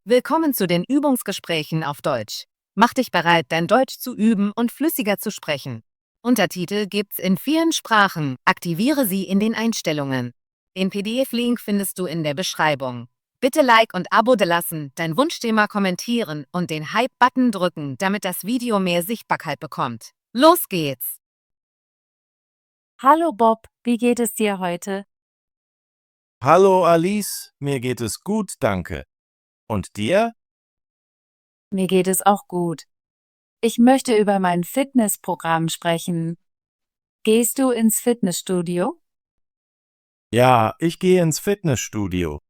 Willkommen zu den Übungsgesprächen auf Deutsch. Mach dich bereit, dein Deutsch zu üben und flüssiger zu sprechen. Untertitel gibt's in vielen Sprachen. Aktiviere sie in den Einstellungen. Den PDF-Link findest du in der Beschreibung. Bitte Like und Abo dalassen, dein Wunschthema kommentieren und den Hype-Button drücken, damit das Video mehr Sichtbarkeit bekommt. Los geht's! Hallo Bob, wie geht es dir heute? Hallo Alice, mir geht es gut, danke. Und dir? Mir geht es auch gut. Ich möchte über mein Fitnessprogramm sprechen. Gehst du ins Fitnessstudio? Ja, ich gehe ins Fitnessstudio.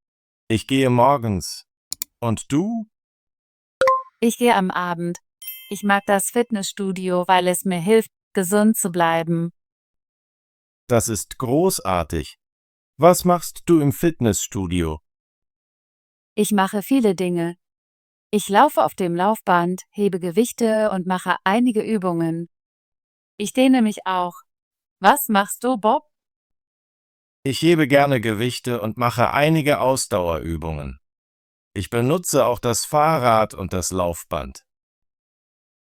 Ich gehe morgens. Und du? Ich gehe am Abend. Ich mag das Fitnessstudio, weil es mir hilft, gesund zu bleiben. Das ist großartig. Was machst du im Fitnessstudio? Ich mache viele Dinge. Ich laufe auf dem Laufband, hebe Gewichte und mache einige Übungen. Ich dehne mich auch. Was machst du, Bob? Ich hebe gerne Gewichte und mache einige Ausdauerübungen. Ich benutze auch das Fahrrad und das Laufband.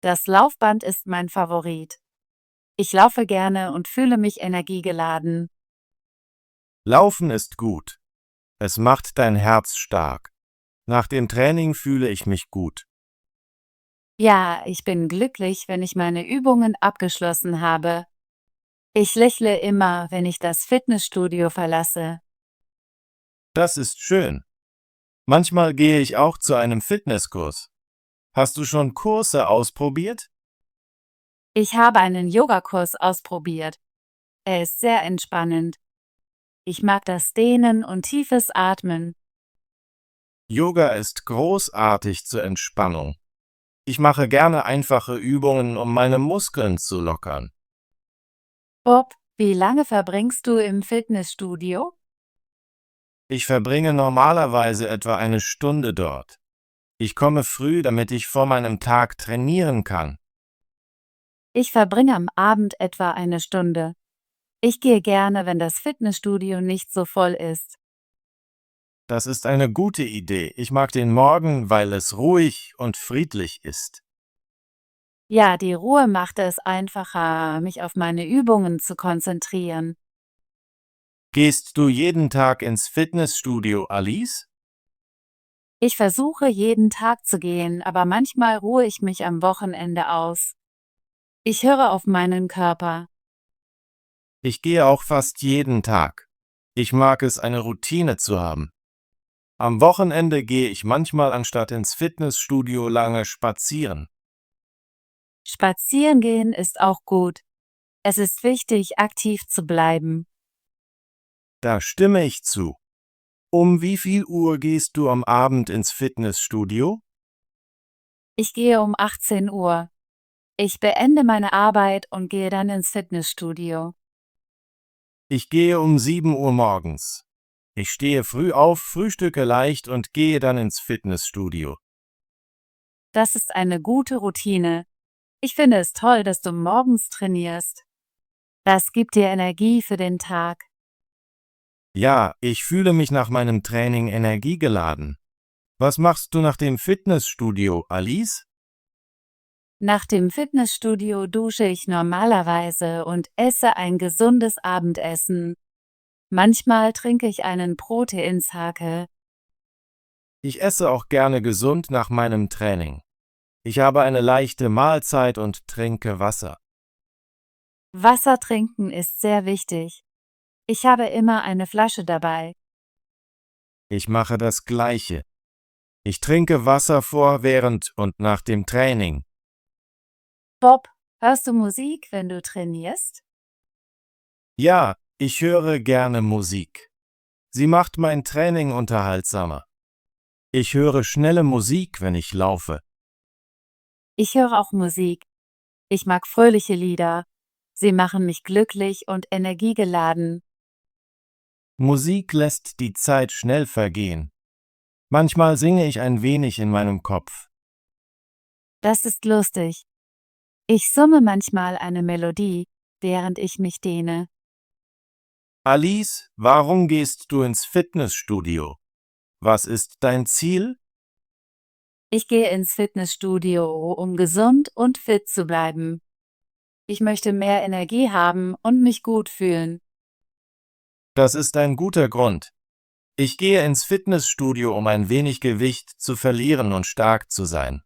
Das Laufband ist mein Favorit. Ich laufe gerne und fühle mich energiegeladen. Laufen ist gut. Es macht dein Herz stark. Nach dem Training fühle ich mich gut. Ja, ich bin glücklich, wenn ich meine Übungen abgeschlossen habe. Ich lächle immer, wenn ich das Fitnessstudio verlasse. Das ist schön. Manchmal gehe ich auch zu einem Fitnesskurs. Hast du schon Kurse ausprobiert? Ich habe einen Yogakurs ausprobiert. Er ist sehr entspannend. Ich mag das Dehnen und tiefes Atmen. Yoga ist großartig zur Entspannung. Ich mache gerne einfache Übungen, um meine Muskeln zu lockern. Bob, wie lange verbringst du im Fitnessstudio? Ich verbringe normalerweise etwa eine Stunde dort. Ich komme früh, damit ich vor meinem Tag trainieren kann. Ich verbringe am Abend etwa eine Stunde. Ich gehe gerne, wenn das Fitnessstudio nicht so voll ist. Das ist eine gute Idee. Ich mag den Morgen, weil es ruhig und friedlich ist. Ja, die Ruhe macht es einfacher, mich auf meine Übungen zu konzentrieren. Gehst du jeden Tag ins Fitnessstudio, Alice? Ich versuche jeden Tag zu gehen, aber manchmal ruhe ich mich am Wochenende aus. Ich höre auf meinen Körper. Ich gehe auch fast jeden Tag. Ich mag es, eine Routine zu haben. Am Wochenende gehe ich manchmal anstatt ins Fitnessstudio lange spazieren. Spazieren gehen ist auch gut. Es ist wichtig, aktiv zu bleiben. Da stimme ich zu. Um wie viel Uhr gehst du am Abend ins Fitnessstudio? Ich gehe um 18 Uhr. Ich beende meine Arbeit und gehe dann ins Fitnessstudio. Ich gehe um 7 Uhr morgens. Ich stehe früh auf, frühstücke leicht und gehe dann ins Fitnessstudio. Das ist eine gute Routine. Ich finde es toll, dass du morgens trainierst. Das gibt dir Energie für den Tag. Ja, ich fühle mich nach meinem Training energiegeladen. Was machst du nach dem Fitnessstudio, Alice? Nach dem Fitnessstudio dusche ich normalerweise und esse ein gesundes Abendessen. Manchmal trinke ich einen Proteinsake. Ich esse auch gerne gesund nach meinem Training. Ich habe eine leichte Mahlzeit und trinke Wasser. Wasser trinken ist sehr wichtig. Ich habe immer eine Flasche dabei. Ich mache das Gleiche. Ich trinke Wasser vor, während und nach dem Training. Bob, hörst du Musik, wenn du trainierst? Ja, ich höre gerne Musik. Sie macht mein Training unterhaltsamer. Ich höre schnelle Musik, wenn ich laufe. Ich höre auch Musik. Ich mag fröhliche Lieder. Sie machen mich glücklich und energiegeladen. Musik lässt die Zeit schnell vergehen. Manchmal singe ich ein wenig in meinem Kopf. Das ist lustig. Ich summe manchmal eine Melodie, während ich mich dehne. Alice, warum gehst du ins Fitnessstudio? Was ist dein Ziel? Ich gehe ins Fitnessstudio, um gesund und fit zu bleiben. Ich möchte mehr Energie haben und mich gut fühlen. Das ist ein guter Grund. Ich gehe ins Fitnessstudio, um ein wenig Gewicht zu verlieren und stark zu sein.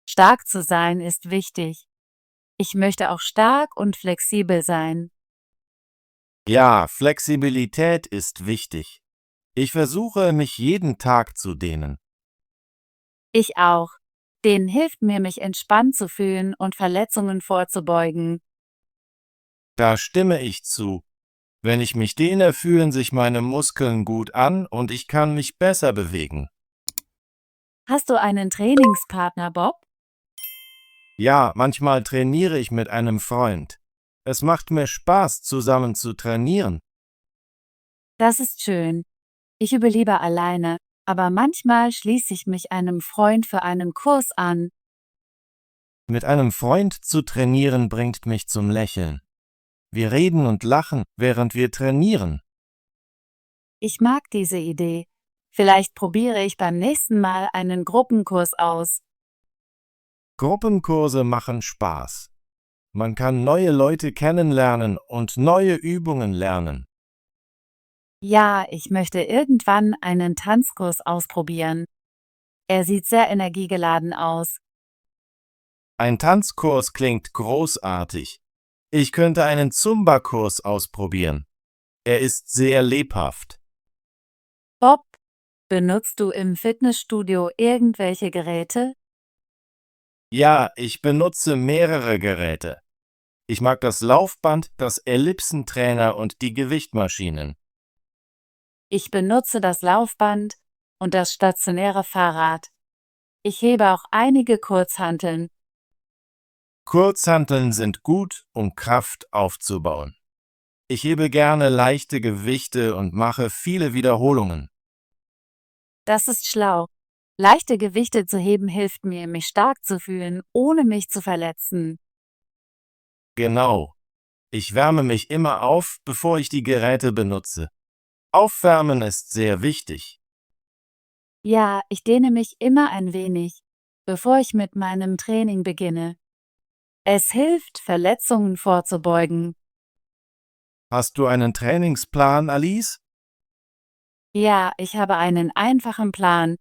Stark zu sein ist wichtig. Ich möchte auch stark und flexibel sein. Ja, Flexibilität ist wichtig. Ich versuche, mich jeden Tag zu dehnen. Ich auch. Dehnen hilft mir, mich entspannt zu fühlen und Verletzungen vorzubeugen. Da stimme ich zu. Wenn ich mich dehne, fühlen sich meine Muskeln gut an und ich kann mich besser bewegen. Hast du einen Trainingspartner, Bob? Ja, manchmal trainiere ich mit einem Freund. Es macht mir Spaß, zusammen zu trainieren. Das ist schön. Ich übe lieber alleine, aber manchmal schließe ich mich einem Freund für einen Kurs an. Mit einem Freund zu trainieren bringt mich zum Lächeln. Wir reden und lachen, während wir trainieren. Ich mag diese Idee. Vielleicht probiere ich beim nächsten Mal einen Gruppenkurs aus. Gruppenkurse machen Spaß. Man kann neue Leute kennenlernen und neue Übungen lernen. Ja, ich möchte irgendwann einen Tanzkurs ausprobieren. Er sieht sehr energiegeladen aus. Ein Tanzkurs klingt großartig. Ich könnte einen Zumba-Kurs ausprobieren. Er ist sehr lebhaft. Bob, benutzt du im Fitnessstudio irgendwelche Geräte? Ja, ich benutze mehrere Geräte. Ich mag das Laufband, das Ellipsentrainer und die Gewichtmaschinen. Ich benutze das Laufband und das stationäre Fahrrad. Ich hebe auch einige Kurzhanteln. Kurzhanteln sind gut, um Kraft aufzubauen. Ich hebe gerne leichte Gewichte und mache viele Wiederholungen. Das ist schlau. Leichte Gewichte zu heben hilft mir, mich stark zu fühlen, ohne mich zu verletzen. Genau. Ich wärme mich immer auf, bevor ich die Geräte benutze. Aufwärmen ist sehr wichtig. Ja, ich dehne mich immer ein wenig, bevor ich mit meinem Training beginne. Es hilft, Verletzungen vorzubeugen. Hast du einen Trainingsplan, Alice? Ja, ich habe einen einfachen Plan.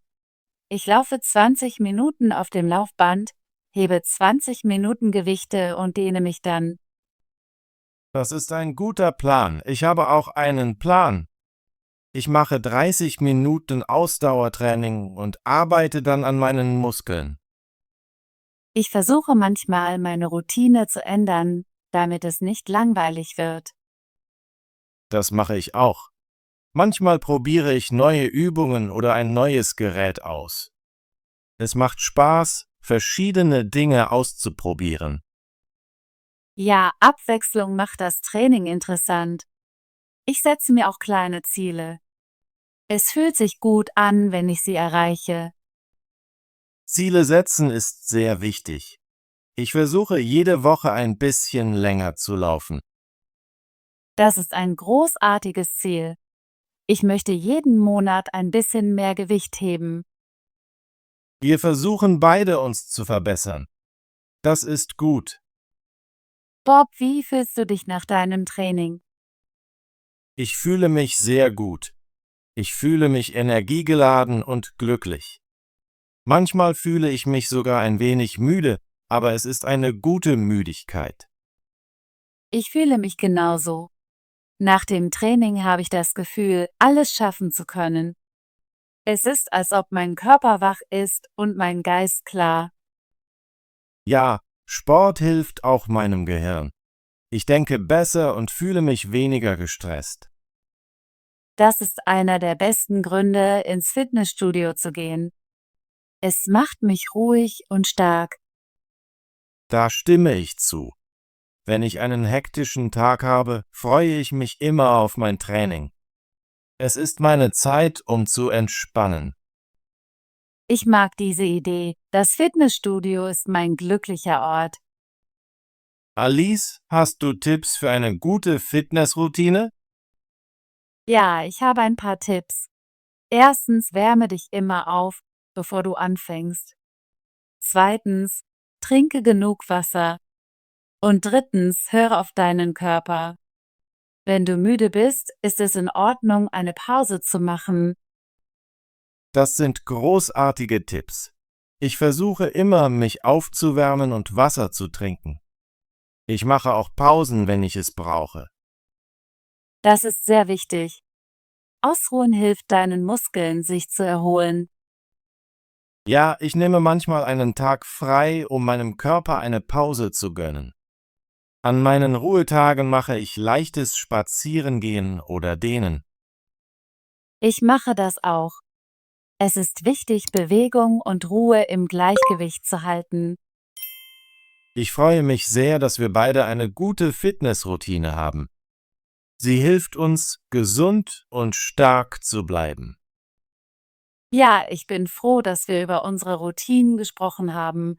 Ich laufe 20 Minuten auf dem Laufband, hebe 20 Minuten Gewichte und dehne mich dann. Das ist ein guter Plan. Ich habe auch einen Plan. Ich mache 30 Minuten Ausdauertraining und arbeite dann an meinen Muskeln. Ich versuche manchmal, meine Routine zu ändern, damit es nicht langweilig wird. Das mache ich auch. Manchmal probiere ich neue Übungen oder ein neues Gerät aus. Es macht Spaß, verschiedene Dinge auszuprobieren. Ja, Abwechslung macht das Training interessant. Ich setze mir auch kleine Ziele. Es fühlt sich gut an, wenn ich sie erreiche. Ziele setzen ist sehr wichtig. Ich versuche jede Woche ein bisschen länger zu laufen. Das ist ein großartiges Ziel. Ich möchte jeden Monat ein bisschen mehr Gewicht heben. Wir versuchen beide uns zu verbessern. Das ist gut. Bob, wie fühlst du dich nach deinem Training? Ich fühle mich sehr gut. Ich fühle mich energiegeladen und glücklich. Manchmal fühle ich mich sogar ein wenig müde, aber es ist eine gute Müdigkeit. Ich fühle mich genauso. Nach dem Training habe ich das Gefühl, alles schaffen zu können. Es ist, als ob mein Körper wach ist und mein Geist klar. Ja, Sport hilft auch meinem Gehirn. Ich denke besser und fühle mich weniger gestresst. Das ist einer der besten Gründe, ins Fitnessstudio zu gehen. Es macht mich ruhig und stark. Da stimme ich zu. Wenn ich einen hektischen Tag habe, freue ich mich immer auf mein Training. Es ist meine Zeit, um zu entspannen. Ich mag diese Idee. Das Fitnessstudio ist mein glücklicher Ort. Alice, hast du Tipps für eine gute Fitnessroutine? Ja, ich habe ein paar Tipps. Erstens, wärme dich immer auf, bevor du anfängst. Zweitens, trinke genug Wasser. Und drittens, höre auf deinen Körper. Wenn du müde bist, ist es in Ordnung, eine Pause zu machen. Das sind großartige Tipps. Ich versuche immer, mich aufzuwärmen und Wasser zu trinken. Ich mache auch Pausen, wenn ich es brauche. Das ist sehr wichtig. Ausruhen hilft deinen Muskeln, sich zu erholen. Ja, ich nehme manchmal einen Tag frei, um meinem Körper eine Pause zu gönnen. An meinen Ruhetagen mache ich leichtes Spazierengehen oder Dehnen. Ich mache das auch. Es ist wichtig, Bewegung und Ruhe im Gleichgewicht zu halten. Ich freue mich sehr, dass wir beide eine gute Fitnessroutine haben. Sie hilft uns, gesund und stark zu bleiben. Ja, ich bin froh, dass wir über unsere Routinen gesprochen haben.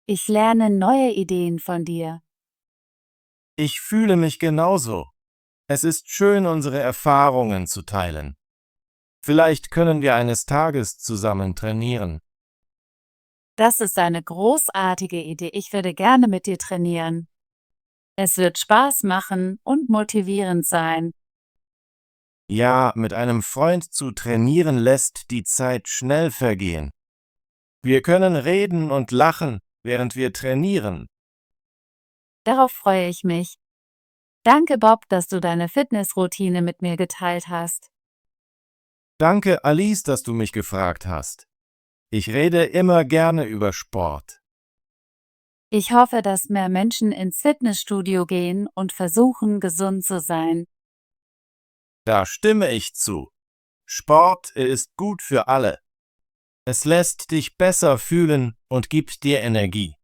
Ich lerne neue Ideen von dir. Ich fühle mich genauso. Es ist schön, unsere Erfahrungen zu teilen. Vielleicht können wir eines Tages zusammen trainieren. Das ist eine großartige Idee. Ich würde gerne mit dir trainieren. Es wird Spaß machen und motivierend sein. Ja, mit einem Freund zu trainieren lässt die Zeit schnell vergehen. Wir können reden und lachen, während wir trainieren. Darauf freue ich mich. Danke, Bob, dass du deine Fitnessroutine mit mir geteilt hast. Danke, Alice, dass du mich gefragt hast. Ich rede immer gerne über Sport. Ich hoffe, dass mehr Menschen ins Fitnessstudio gehen und versuchen, gesund zu sein. Da stimme ich zu. Sport ist gut für alle. Es lässt dich besser fühlen und gibt dir Energie.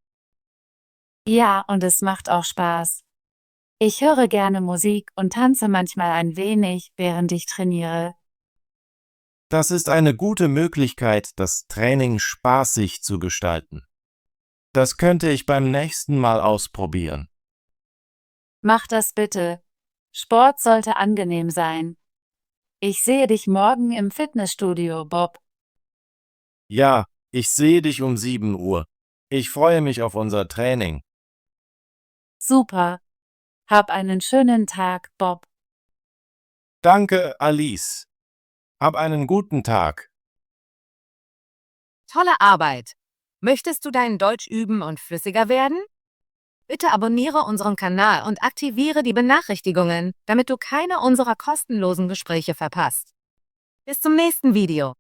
Ja, und es macht auch Spaß. Ich höre gerne Musik und tanze manchmal ein wenig, während ich trainiere. Das ist eine gute Möglichkeit, das Training spaßig zu gestalten. Das könnte ich beim nächsten Mal ausprobieren. Mach das bitte. Sport sollte angenehm sein. Ich sehe dich morgen im Fitnessstudio, Bob. Ja, ich sehe dich um 7 Uhr. Ich freue mich auf unser Training. Super. Hab einen schönen Tag, Bob. Danke, Alice. Hab einen guten Tag. Tolle Arbeit! Möchtest du dein Deutsch üben und flüssiger werden? Bitte abonniere unseren Kanal und aktiviere die Benachrichtigungen, damit du keine unserer kostenlosen Gespräche verpasst. Bis zum nächsten Video.